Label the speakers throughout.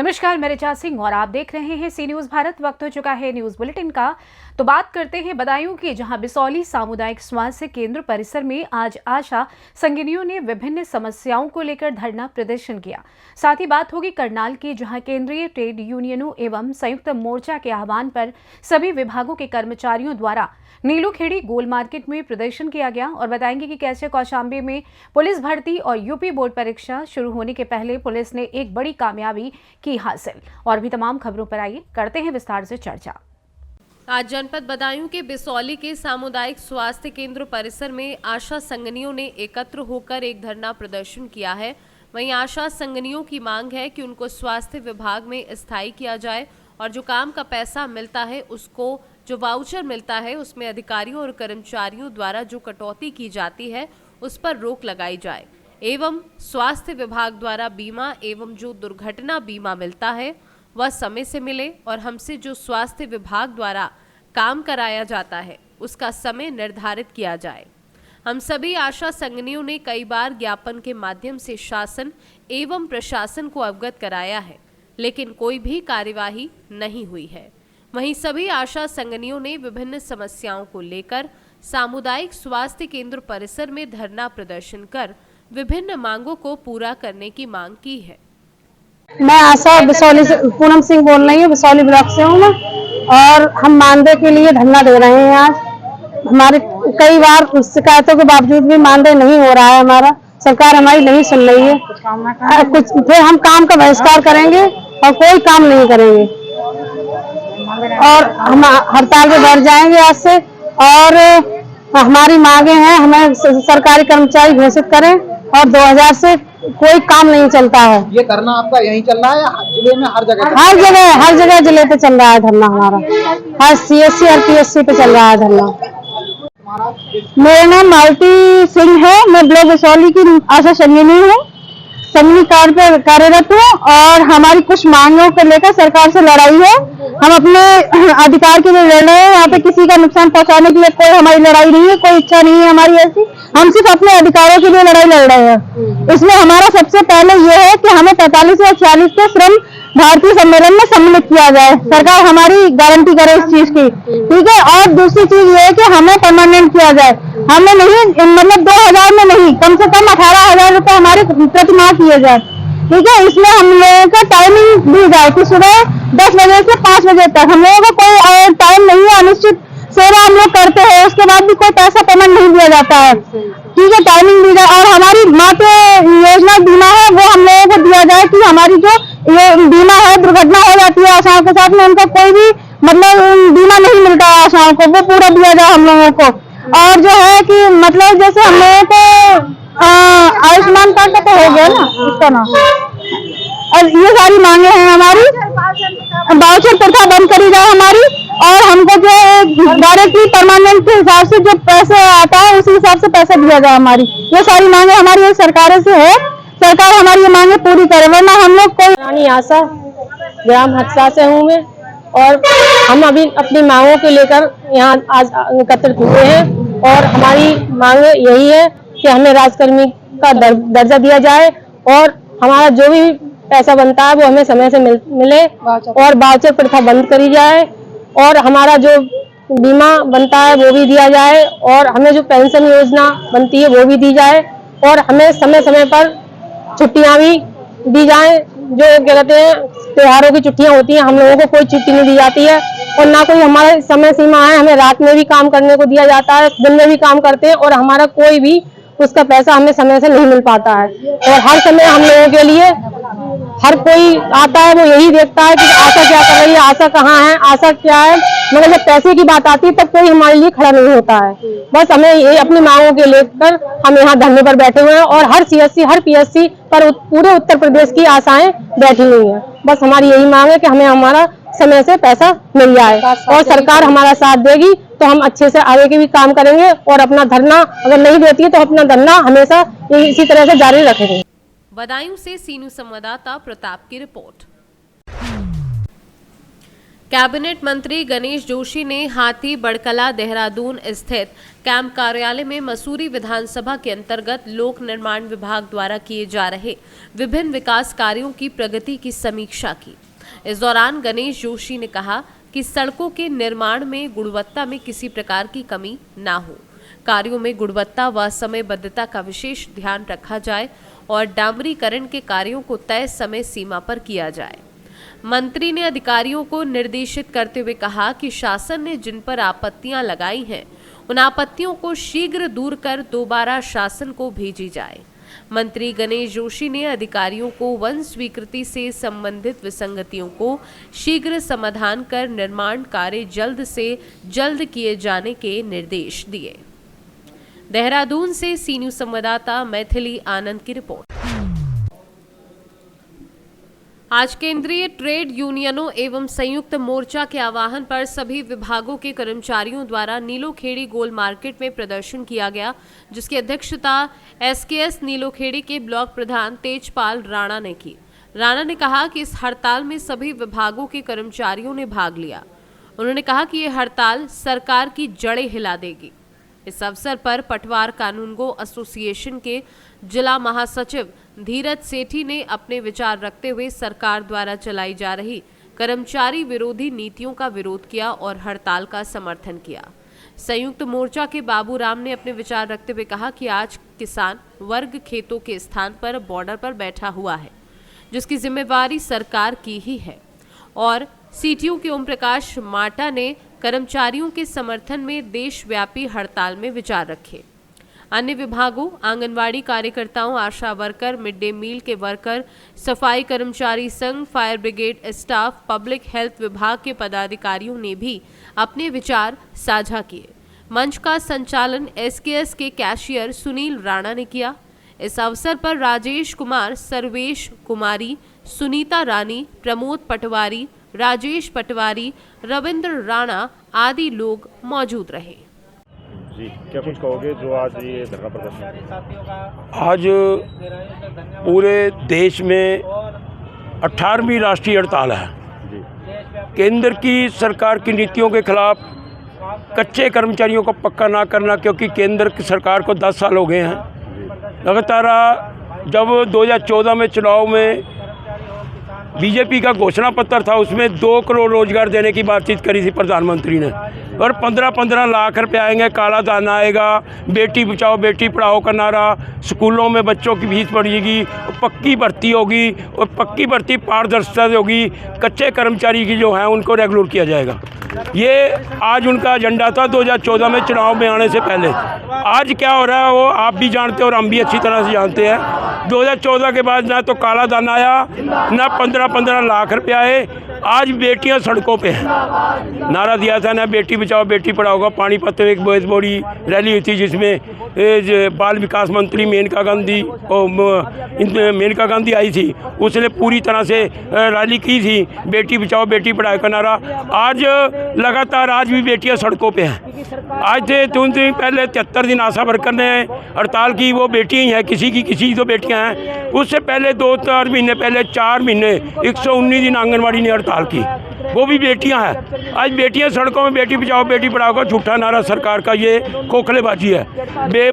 Speaker 1: नमस्कार, मैं ऋचा सिंह और आप देख रहे हैं सी न्यूज भारत। वक्त हो चुका है न्यूज बुलेटिन का। तो बात करते हैं बदायूं की, जहां बिसौली सामुदायिक स्वास्थ्य केंद्र परिसर में आज आशा संगिनियों ने विभिन्न समस्याओं को लेकर धरना प्रदर्शन किया। साथ ही बात होगी करनाल की, जहां केंद्रीय ट्रेड यूनियनों एवं संयुक्त मोर्चा के आह्वान पर सभी विभागों के कर्मचारियों द्वारा नीलूखेड़ी गोल मार्केट में प्रदर्शन किया गया। और बताएंगे कि कैसे कौशाम्बी में पुलिस भर्ती और यूपी बोर्ड परीक्षा शुरू होने के पहले पुलिस ने एक बड़ी कामयाबी की हासिल। और भी तमाम खबरों पर आइए करते हैं विस्तार से चर्चा।
Speaker 2: आज जनपद बदायूं के बिसौली के सामुदायिक स्वास्थ्य केंद्र परिसर में आशा संगनियों ने एकत्र होकर एक धरना प्रदर्शन किया है। वहीं आशा संगनियों की मांग है कि उनको स्वास्थ्य विभाग में स्थायी किया जाए और जो काम का पैसा मिलता है, उसको जो वाउचर मिलता है, उसमें अधिकारियों और कर्मचारियों द्वारा जो कटौती की जाती है उस पर रोक लगाई जाए एवं स्वास्थ्य विभाग द्वारा बीमा एवं जो दुर्घटना बीमा मिलता है वह समय से मिले और हमसे जो स्वास्थ्य विभाग द्वारा काम कराया जाता है उसका समय निर्धारित किया जाए। हम सभी आशा संगनियों ने कई बार ज्ञापन के माध्यम से शासन एवं प्रशासन को अवगत कराया है, लेकिन कोई भी कार्यवाही नहीं हुई है। वहीं सभी आशा संगनियों ने विभिन्न समस्याओं को लेकर सामुदायिक स्वास्थ्य केंद्र परिसर में धरना प्रदर्शन कर विभिन्न मांगों को पूरा करने की मांग की है।
Speaker 3: मैं आशा बिसौली से पूनम सिंह बोल रही हूँ, बिसौली ब्लॉक से हूँ मैं। और हम मानदेय के लिए धरना दे रहे हैं। आज हमारे कई बार शिकायतों के बावजूद भी मानदेय नहीं हो रहा है हमारा, सरकार हमारी नहीं सुन रही है। कुछ फिर हम काम का बहिष्कार करेंगे और कोई काम नहीं करेंगे और हम हड़ताल पे बैठ जाएंगे आज से। और हमारी मांगे हैं, हमें सरकारी कर्मचारी घोषित करें और 2000 से कोई काम नहीं चलता है।
Speaker 4: ये धरना आपका यहीं चल रहा है जिले में? हर जगह
Speaker 3: जिले पे चल रहा है धरना हमारा। हर CSC और PSC पे चल रहा है धरना। मेरा नाम मालती सिंह है, मैं ब्लॉक बिसौली की आशा संगिनी हूँ, संगिनी कार्ड पे कार्यरत हूँ। और हमारी कुछ मांगों को लेकर सरकार से लड़ाई है। हम अपने अधिकार के लिए लड़ रहे हैं। यहाँ पे किसी का नुकसान पहुँचाने के लिए कोई हमारी लड़ाई नहीं है, कोई इच्छा नहीं है हमारी ऐसी। हम सिर्फ अपने अधिकारों के लिए लड़ाई लड़ रहे हैं। इसमें हमारा सबसे पहले ये है कि हमें 45 या 46 के श्रम भारतीय सम्मेलन में सम्मिलित किया जाए। सरकार हमारी गारंटी करे इस चीज की, ठीक है। और दूसरी चीज ये है कि हमें परमानेंट किया जाए। हमें नहीं, मतलब 2000 में नहीं, कम से कम 18,000 रुपए हमारे प्रतिमाह किए जाए, ठीक है। इसमें हम लोगों का टाइमिंग दी जाए कि सुबह 10 बजे से 5 बजे तक। हम लोगों का कोई टाइम नहीं है, अनिश्चित सेवा हम लोग करते हैं, उसके बाद भी कोई पैसा पेमेंट नहीं दिया जाता है, ठीक है। टाइमिंग दी जाए और हमारी मातृ योजना बीमा है वो हम लोगों को दिया जाए कि हमारी जो ये बीमा है, दुर्घटना हो जाती है आशाओं के साथ में, उनका कोई भी मतलब बीमा नहीं मिलता है आशाओं को, वो पूरा दिया जाए हम लोगों को। और जो है कि मतलब जैसे हम लोगों को आयुष्मान कार्ड का तो हो गया ना, उसका नाम, और ये सारी मांगे हैं हमारी। वाउचर प्रथा बंद करी जाए हमारी, और हमको जो डायरेक्टली परमानेंट के हिसाब से जो पैसे आता है उसी हिसाब से पैसा दिया जाए हमारी। ये सारी मांगे हमारी सरकार से है, सरकार हमारी ये मांगे पूरी करे, वरना हम लोग कोई।
Speaker 5: रानी आशा, ग्राम हटसा से हूँ मैं, और हम अभी अपनी मांगों को लेकर यहाँ आज एकत्रित हुए हैं। और हमारी मांग यही है कि हमें राजकर्मी का दर्जा दिया जाए और हमारा जो भी पैसा बनता है वो हमें समय से मिले, और वाउचर प्रथा बंद करी जाए, और हमारा जो बीमा बनता है वो भी दिया जाए, और हमें जो पेंशन योजना बनती है वो भी दी जाए, और हमें समय समय पर छुट्टियां भी दी जाए। जो क्या कहते हैं त्योहारों की छुट्टियां होती हैं, हम लोगों को कोई छुट्टी नहीं दी जाती है, और ना कोई हमारा समय सीमा है। हमें रात में भी काम करने को दिया जाता है, दिन में भी काम करते हैं, और हमारा कोई भी उसका पैसा हमें समय से नहीं मिल पाता है। और हर समय हम लोगों के लिए हर कोई आता है, वो यही देखता है कि आशा क्या कर रही है, आशा कहाँ है, आशा क्या है, मगर जब पैसे की बात आती है तब कोई हमारे लिए खड़ा नहीं होता है। बस हमें ये अपनी मांगों के लेकर हम यहाँ धरने पर बैठे हुए हैं, और हर CSC हर PSC पर पूरे उत्तर प्रदेश की आशाएं बैठी हुई हैं। बस हमारी यही मांग है कि हमें हमारा समय से पैसा मिल जाए, और सरकार हमारा साथ देगी तो हम अच्छे से आगे के भी काम करेंगे। और अपना धरना अगर नहीं देती है तो अपना धरना हमेशा इसी तरह से जारी रखेंगे।
Speaker 2: बदायूं से सी न्यूज संवाददाता प्रताप की रिपोर्ट। कैबिनेट मंत्री गणेश जोशी ने हाथी बड़कला देहरादून स्थित कैंप कार्यालय में मसूरी विधानसभा के अंतर्गत लोक निर्माण विभाग द्वारा किए जा रहे विभिन्न विकास कार्यों की प्रगति की समीक्षा की। इस दौरान गणेश जोशी ने कहा कि सड़कों के निर्माण में गुणवत्ता में किसी प्रकार की कमी ना हो, कार्यों में गुणवत्ता व समयबद्धता का विशेष ध्यान रखा जाए और डामरीकरण के कार्यों को तय समय सीमा पर किया जाए। मंत्री ने अधिकारियों को निर्देशित करते हुए कहा कि शासन ने जिन पर आपत्तियां लगाई हैं, उन आपत्तियों को शीघ्र दूर कर दोबारा शासन को भेजी जाए। मंत्री गणेश जोशी ने अधिकारियों को वन स्वीकृति से संबंधित विसंगतियों को शीघ्र समाधान कर निर्माण कार्य जल्द से जल्द किए जाने के निर्देश दिए। देहरादून से सी न्यूज़ संवाददाता मैथिली आनंद की रिपोर्ट। आज केंद्रीय ट्रेड यूनियनों एवं संयुक्त मोर्चा के आह्वान पर सभी विभागों के कर्मचारियों द्वारा नीलोखेड़ी गोल मार्केट में प्रदर्शन किया गया, जिसकी अध्यक्षता एसकेएस नीलोखेड़ी के ब्लॉक प्रधान तेजपाल राणा ने की। राणा ने कहा कि इस हड़ताल में सभी विभागों के कर्मचारियों ने भाग लिया। उन्होंने कहा कि यह हड़ताल सरकार की जड़ें हिला देगी। इस अवसर पर पटवार कानूनगो एसोसिएशन के जिला महासचिव धीरज सेठी ने अपने विचार रखते हुए सरकार द्वारा चलाई जा रही कर्मचारी विरोधी नीतियों का विरोध किया और हड़ताल का समर्थन किया। संयुक्त मोर्चा के बाबूराम ने अपने विचार रखते हुए कहा कि आज किसान वर्ग खेतों के स्थान पर बॉर्डर पर बैठा हुआ है, जिसकी जिम्मेवारी सरकार की ही है। और सीटीयू के ओम प्रकाश माटा ने कर्मचारियों के समर्थन में देशव्यापी हड़ताल में विचार रखे। अन्य विभागों, आंगनवाड़ी कार्यकर्ताओं, आशा वर्कर, मिड डे मील के वर्कर, सफाई कर्मचारी संघ, fire brigade staff, public health विभाग के पदाधिकारियों ने भी अपने विचार साझा किए। मंच का संचालन एसकेएस के कैशियर सुनील राणा ने किया। इस अवसर पर राजेश कुमार, सर्वेश कुमारी, सुनीता रानी, प्रमोद पटवारी, राजेश पटवारी, रविंद्र राणा आदि लोग मौजूद रहे।
Speaker 6: जी, क्या कुछ कहोगे जो आज ये धरना प्रदर्शन?
Speaker 7: आज पूरे देश में 18वीं राष्ट्रीय हड़ताल है। केंद्र की सरकार की नीतियों के खिलाफ कच्चे कर्मचारियों को पक्का ना करना, क्योंकि केंद्र की सरकार को 10 साल हो गए हैं लगातार। जब 2014 में चुनाव में बीजेपी का घोषणा पत्र था, उसमें 2 करोड़ रोजगार देने की बातचीत करी थी प्रधानमंत्री ने, और 15-15 लाख रुपए आएंगे, काला धन आएगा, बेटी बचाओ बेटी पढ़ाओ का नारा, स्कूलों में बच्चों की फीस बढ़ेगी, पक्की भर्ती होगी और पक्की भर्ती पारदर्शिता से होगी, कच्चे कर्मचारी की जो है उनको रेगुलर किया जाएगा। ये आज उनका एजेंडा था 2014 में चुनाव में आने से पहले। आज क्या हो रहा है वो आप भी जानते हैं और हम भी अच्छी तरह से जानते हैं। 2014 के बाद ना तो काला धन आया, ना 15-15 लाख रुपये आए। आज बेटियां सड़कों पे हैं। नारा दिया था ना बेटी बचाओ बेटी पढ़ाओ का। पानीपत में एक बहुत बड़ी रैली हुई थी, जिसमें बाल विकास मंत्री मेनका गांधी आई थी। उसने पूरी तरह से रैली की थी, बेटी बचाओ बेटी पढ़ाओ का नारा। आज लगातार आज भी बेटियां सड़कों पे हैं। आज से 3 दिन पहले 73 दिन आशा वर्कर ने हड़ताल की, वो बेटियां ही हैं, किसी की तो बेटियां हैं। उससे पहले 2-4 महीने पहले 4 महीने 119 दिन आंगनवाड़ी ने हड़ताल की, वो भी बेटियां हैं। आज बेटियां सड़कों में बेटी बचाओ बेटी पढ़ाओ का झूठा नारा सरकार का ये खोखलेबाजी है।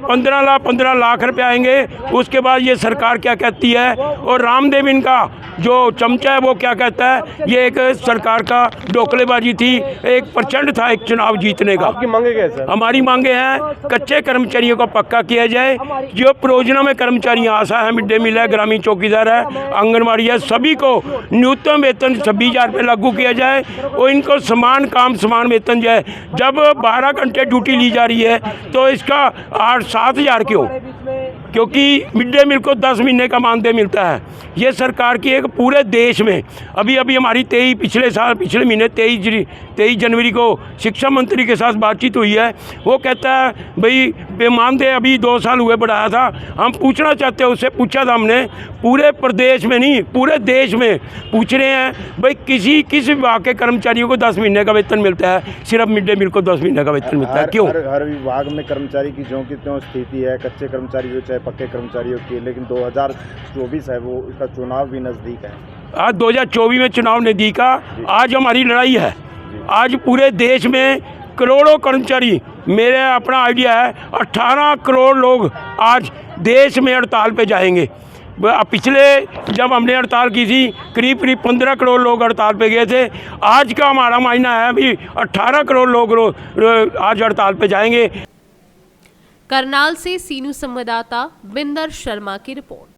Speaker 7: 15 लाख रुपए आएंगे, उसके बाद ये सरकार क्या कहती है, और रामदेव इनका जो चमचा है वो क्या कहता है, ये एक सरकार का ढोखलेबाजी थी, एक प्रचंड था एक चुनाव जीतने का।
Speaker 6: आपकी मांगे क्या है सर?
Speaker 7: हमारी मांगे हैं कच्चे कर्मचारियों को पक्का किया जाए। जो परियोजना में कर्मचारी आशा है, मिड डे मील है, ग्रामीण चौकीदार है, आंगनबाड़ी है, सभी को न्यूनतम वेतन 26,000 रुपये लागू किया जाए और इनको समान काम समान वेतन जाए। जब 12 घंटे ड्यूटी ली जा रही है तो इसका 8-7 हज़ार क्यों? क्योंकि मिड डे मील को 10 महीने का मानदेय मिलता है। ये सरकार की एक पूरे देश में अभी हमारी पिछले महीने 23 जनवरी को शिक्षा मंत्री के साथ बातचीत हुई है। वो कहता है भाई मानदेय अभी 2 साल हुए बढ़ाया था। हम पूछना चाहते हैं, उससे पूछा था हमने, पूरे प्रदेश में नहीं पूरे देश में पूछ रहे हैं भाई किस विभाग के कर्मचारियों को 10 महीने का वेतन मिलता है, सिर्फ मिड डे मील को 10 महीने का वेतन मिलता है, क्यों?
Speaker 6: हर विभाग में कर्मचारी की ज्यों की त्यों स्थिति है, कच्चे कर्मचारी हो चाहे पक्के कर्मचारियों की। लेकिन 2024 है, वो इसका चुनाव भी नज़दीक है।
Speaker 7: आज 2024 में चुनाव नज़दीक का, आज हमारी लड़ाई है। आज पूरे देश में करोड़ों कर्मचारी, मेरा अपना आइडिया है 18 करोड़ लोग आज देश में हड़ताल पे जाएंगे। पिछले जब हमने हड़ताल की थी करीब 15 करोड़ लोग हड़ताल पे गए थे। आज का हमारा मायना है अभी 18 करोड़ लोग आज हड़ताल पे जाएंगे।
Speaker 2: करनाल से सीनू संवाददाता बिंदर शर्मा की रिपोर्ट।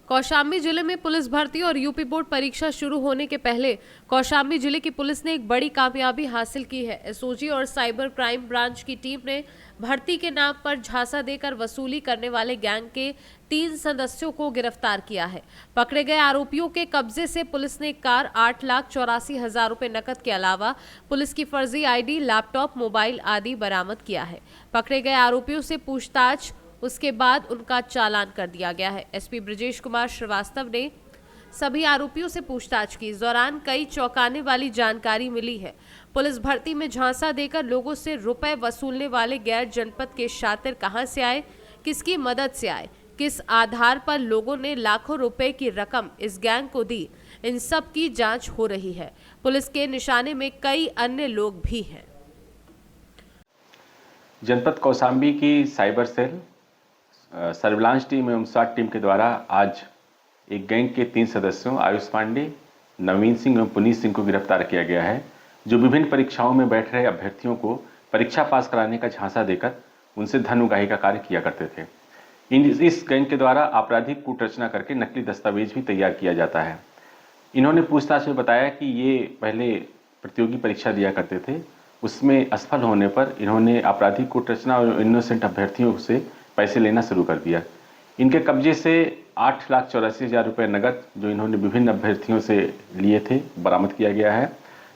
Speaker 2: कौशाम्बी जिले में पुलिस भर्ती और यूपी बोर्ड परीक्षा शुरू होने के पहले कौशाम्बी जिले की पुलिस ने एक बड़ी कामयाबी हासिल की है। एसओजी और साइबर क्राइम ब्रांच की टीम ने भर्ती के नाम पर झांसा देकर वसूली करने वाले गैंग के 3 सदस्यों को गिरफ्तार किया है। पकड़े गए आरोपियों के कब्जे से पुलिस ने एक कार, 8,84,000 रुपए नकद के अलावा पुलिस की फर्जी आईडी, लैपटॉप, मोबाइल आदि बरामद किया है। पकड़े गए आरोपियों से पूछताछ उसके बाद उनका चालान कर दिया गया है। एसपी ब्रजेश कुमार श्रीवास्तव ने सभी आरोपियों से पूछताछ की। इस दौरान कई चौंकाने वाली जानकारी मिली है। पुलिस भर्ती में झांसा देकर लोगों से रुपए वसूलने वाले गैर जनपद के शातिर कहां से आए, किसकी मदद से आए, किस आधार पर लोगों ने लाखों रुपए की रकम इस गैंग को दी, इन सब की जांच हो रही है। पुलिस के निशाने में कई अन्य लोग भी हैं।
Speaker 8: जनपद कौशाम्बी की साइबर सेल, सर्विलांस टीम एवं स्वाट टीम के द्वारा आज एक गैंग के 3 सदस्यों आयुष पांडे, नवीन सिंह एवं पुनीत सिंह को गिरफ्तार किया गया है, जो विभिन्न परीक्षाओं में बैठ रहे अभ्यर्थियों को परीक्षा पास कराने का झांसा देकर उनसे धन उगाही का कार्य किया करते थे। इस गैंग के द्वारा आपराधिक कूटरचना करके नकली दस्तावेज भी तैयार किया जाता है। इन्होंने पूछताछ में बताया कि ये पहले प्रतियोगी परीक्षा दिया करते थे, उसमें असफल होने पर इन्होंने आपराधिक कूटरचना और इनोसेंट अभ्यर्थियों से पैसे लेना शुरू कर दिया। इनके कब्जे से 8,84,000 रुपये नकद, जो इन्होंने विभिन्न अभ्यर्थियों से लिए थे, बरामद किया गया है।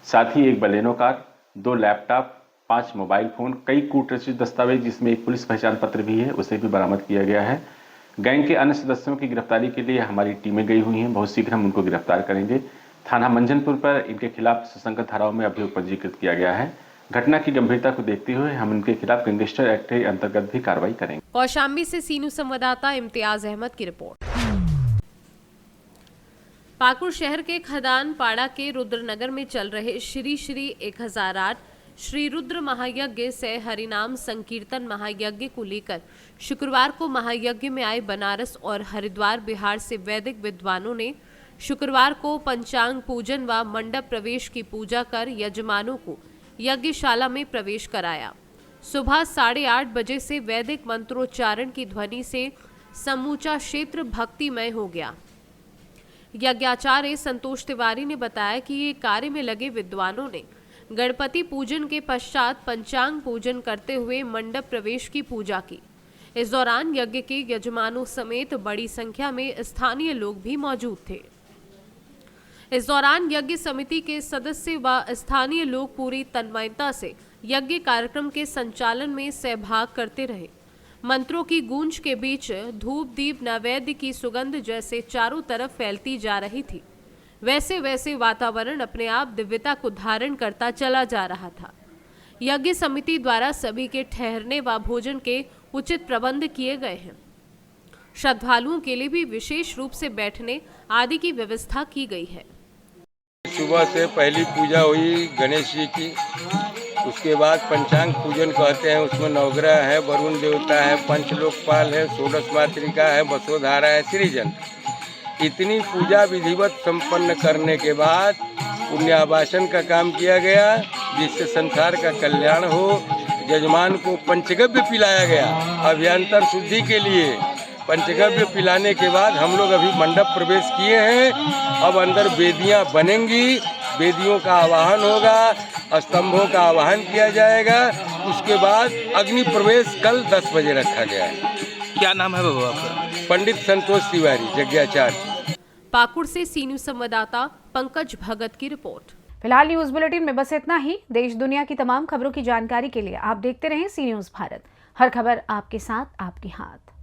Speaker 8: साथ ही एक Baleno car, 2 laptop, 5 mobile phone, कई कूटरचित दस्तावेज जिसमें एक पुलिस पहचान पत्र भी है, उसे भी बरामद किया गया है। गैंग के अन्य सदस्यों की गिरफ्तारी के लिए हमारी टीमें गई हुई हैं। बहुत शीघ्र हम उनको गिरफ्तार करेंगे। थाना मंजनपुर पर इनके खिलाफ सुसंगत धाराओं में अभियोग पंजीकृत किया गया है। घटना की गंभीरता को देखते हुए हम इनके खिलाफ गैंगस्टर एक्ट के अंतर्गत भी कार्रवाई करेंगे।
Speaker 2: कौशाम्बी से सीनू संवाददाता इम्तियाज अहमद की रिपोर्ट। पाकुड़ शहर के खदान पाड़ा के रुद्रनगर में चल रहे श्री 1008 श्री रुद्र महायज्ञ से हरिनाम संकीर्तन महायज्ञ को लेकर शुक्रवार को महायज्ञ में आए बनारस और हरिद्वार बिहार से वैदिक विद्वानों ने शुक्रवार को पंचांग पूजन व मंडप प्रवेश की पूजा कर यजमानों को यज्ञशाला में प्रवेश कराया। सुबह 8:30 बजे से वैदिक मंत्रोच्चारण की ध्वनि से समूचा क्षेत्र भक्तिमय हो गया। यज्ञाचार्य संतोष तिवारी ने बताया कि ये कार्य में लगे विद्वानों ने गणपति पूजन के पश्चात पंचांग पूजन करते हुए मंडप प्रवेश की पूजा की। इस दौरान यज्ञ के यजमानों समेत बड़ी संख्या में स्थानीय लोग भी मौजूद थे। इस दौरान यज्ञ समिति के सदस्य व स्थानीय लोग पूरी तन्मयता से यज्ञ कार्यक्रम के संचालन में सहभाग करते रहे। मंत्रों की गूंज के बीच धूप दीप नैवेद्य की सुगंध जैसे चारों तरफ फैलती जा रही थी, वैसे वैसे वातावरण अपने आप दिव्यता को धारण करता चला जा रहा था। यज्ञ समिति द्वारा सभी के ठहरने व भोजन के उचित प्रबंध किए गए हैं। श्रद्धालुओं के लिए भी विशेष रूप से बैठने आदि की व्यवस्था की गई है।
Speaker 9: सुबह से पहली पूजा हुई गणेश जी की, उसके बाद पंचांग पूजन कहते हैं, उसमें नवग्रह है, वरुण देवता है, पंचलोकपाल है, षोडश मातृका है, वसुधारा है, सृजन। इतनी पूजा विधिवत संपन्न करने के बाद पुण्यावासन का काम किया गया, जिससे संसार का कल्याण हो। यजमान को पंचगव्य पिलाया गया अभ्यंतर शुद्धि के लिए। पंचगव्य पिलाने के बाद हम लोग अभी मंडप प्रवेश किए हैं। अब अंदर वेदियां बनेंगी, वेदियों का आवाहन होगा, स्तंभों का आवाहन किया जाएगा। उसके बाद अग्नि प्रवेश कल 10 बजे रखा गया है।
Speaker 10: क्या नाम है बाबा आपका?
Speaker 9: पंडित संतोष तिवारी, यज्ञाचार्य।
Speaker 2: पाकुड़ से सीनियर संवाददाता पंकज भगत की रिपोर्ट।
Speaker 1: फिलहाल न्यूज बुलेटिन में बस इतना ही। देश दुनिया की तमाम खबरों की जानकारी के लिए आप देखते रहें सी न्यूज़ भारत। हर खबर आपके साथ, आपके हाथ।